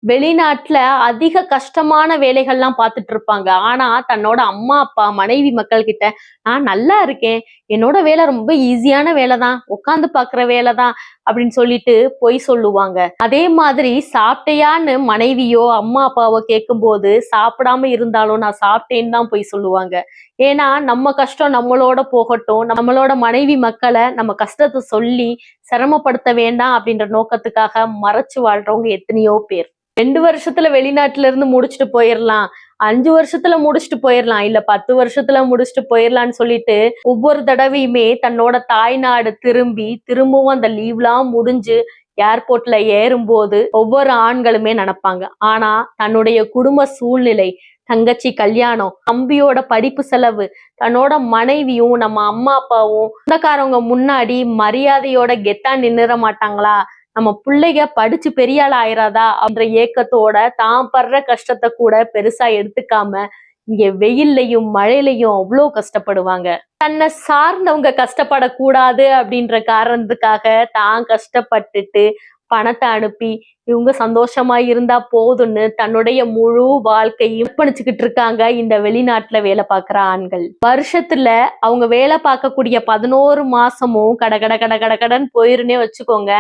வெளிநாட்டுல அதிக கஷ்டமான வேலைகள்லாம் பார்த்துட்டு இருப்பாங்க. ஆனா, தன்னோட அம்மா, அப்பா, மனைவி, மக்கள் கிட்ட நான் நல்லா இருக்கேன். என்னோட வேலை ரொம்ப ஈஸியான வேலை தான். உட்கார்ந்து பார்க்குற வேலை தான் அப்படின்னு சொல்லிட்டு பொய் சொல்லுவாங்க. அதே மாதிரி சாப்பிட்டியான்னு மனைவியோ, அம்மா, அப்பாவோ கேட்கும்போது சாப்பிடாம இருந்தாலும் நான் சாப்பிட்டேன்னு தான் பொய் சொல்லுவாங்க. ஏன்னா, நம்ம கஷ்டம் நம்மளோட போகட்டும். நம்மளோட மனைவி மக்கள நம்ம கஷ்டத்த சொல்லி சிரமப்படுத்த வேண்டாம் அப்படின்ற நோக்கத்துக்காக மறைச்சு வாழ்றவங்க எத்தனையோ பேர். 2 வருஷத்துல வெளிநாட்டுல இருந்து முடிச்சுட்டு போயிரலாம். 5 வருஷத்துல முடிச்சுட்டு போயிரலாம். இல்ல 10 வருஷத்துல முடிச்சுட்டு போயிரலாம்னு சொல்லிட்டு ஒவ்வொரு தடவையுமே தன்னோட தாய்நாடு திரும்பவும் அந்த லீவ்லாம் முடிஞ்சு ஏர்போர்ட்ல ஏறும்போது ஒவ்வொரு ஆண்களுமே நினைப்பாங்க. ஆனா தன்னுடைய குடும்ப சூழ்நிலை, தங்கச்சி கல்யாணம், தம்பியோட படிப்பு செலவு, தன்னோட மனைவியும் நம்ம அம்மா அப்பாவும் சொந்தக்காரவங்க முன்னாடி மரியாதையோட கெத்தா நின்னுற மாட்டாங்களா, நம்ம பிள்ளைங்க படிச்சு பெரிய ஆள் ஆயிராதா அப்படின்ற ஏக்கத்தோட தான் படுற கஷ்டத்தை கூட பெருசா எடுத்துக்காம இங்க வெயில்லையும் மழையிலையும் அவ்வளோ கஷ்டப்படுவாங்க. தன்னை சார்ந்தவங்க கஷ்டப்படக்கூடாது அப்படின்ற காரணத்துக்காக தான் கஷ்டப்பட்டுட்டு பணத்தை அனுப்பி இவங்க சந்தோஷமா இருந்தா போதும்னு தன்னுடைய முழு வாழ்க்கையும் அர்ப்பணிச்சுக்கிட்டு இருக்காங்க இந்த வெளிநாட்டுல வேலை பார்க்குற ஆண்கள். வருஷத்துல அவங்க வேலை பார்க்கக்கூடிய 11 மாசமும் கடன் போயிருன்னே வச்சுக்கோங்க.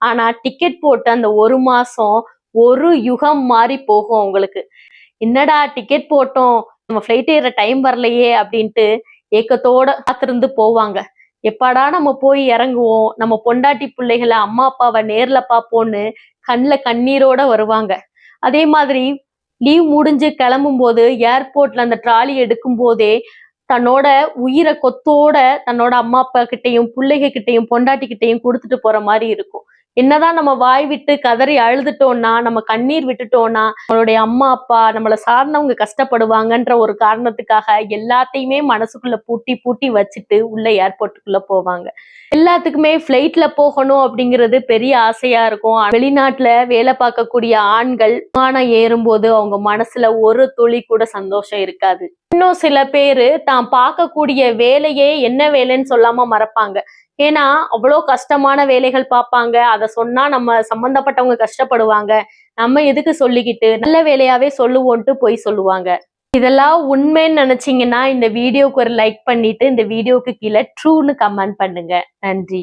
ஆனா டிக்கெட் போட்டு அந்த 1 மாசம் ஒரு யுகம் மாறி போகும் அவங்களுக்கு. என்னடா டிக்கெட் போட்டோம், நம்ம ஃபிளைட் ஏற டைம் வரலையே அப்படின்ட்டு ஏக்கத்தோட காத்திருந்து போவாங்க. எப்பாடா நம்ம போய் இறங்குவோம், நம்ம பொண்டாட்டி பிள்ளைகளை அம்மா அப்பாவை நேர்ல பார்ப்போம்னு கண்ணுல கண்ணீரோட வருவாங்க. அதே மாதிரி லீவ் முடிஞ்சு கிளம்பும் போது ஏர்போர்ட்ல அந்த ட்ராலி எடுக்கும் போதே தன்னோட உயிரை கொத்தோட தன்னோட அம்மா அப்பா கிட்டையும் பிள்ளைக கிட்டையும் பொண்டாட்டி கிட்டையும் கொடுத்துட்டு போற மாதிரி இருக்கும். என்னதான் நம்ம வாய் விட்டு கதறி அழுதுட்டோம்னா, நம்ம கண்ணீர் விட்டுட்டோம்னா நம்மளுடைய அம்மா அப்பா நம்மளை சார்ந்தவங்க கஷ்டப்படுவாங்கன்ற ஒரு காரணத்துக்காக எல்லாத்தையுமே மனசுக்குள்ள பூட்டி பூட்டி வச்சுட்டு உள்ள ஏர்போர்ட்டுக்குள்ள போவாங்க. எல்லாத்துக்குமே ஃபிளைட்ல போகணும் அப்படிங்கிறது பெரிய ஆசையா இருக்கும். வெளிநாட்டுல வேலை பார்க்கக்கூடிய ஆண்கள் விமானம் ஏறும்போது அவங்க மனசுல ஒரு துளி கூட சந்தோஷம் இருக்காது. இன்னும் சில பேரு தான் பார்க்கக்கூடிய வேலையே என்ன வேலைன்னு சொல்லாம மறப்பாங்க. ஏன்னா அவ்வளோ கஷ்டமான வேலைகள் பார்ப்பாங்க. அதை சொன்னா நம்ம சம்பந்தப்பட்டவங்க கஷ்டப்படுவாங்க. நம்ம எதுக்கு சொல்லிக்கிட்டு நல்ல வேலையாவே சொல்லுவோன்ட்டு போய் சொல்லுவாங்க. இதெல்லாம் உண்மைன்னு நினைச்சீங்கன்னா இந்த வீடியோக்கு ஒரு லைக் பண்ணிட்டு இந்த வீடியோக்கு கீழே ட்ரூன்னு கமெண்ட் பண்ணுங்க. நன்றி.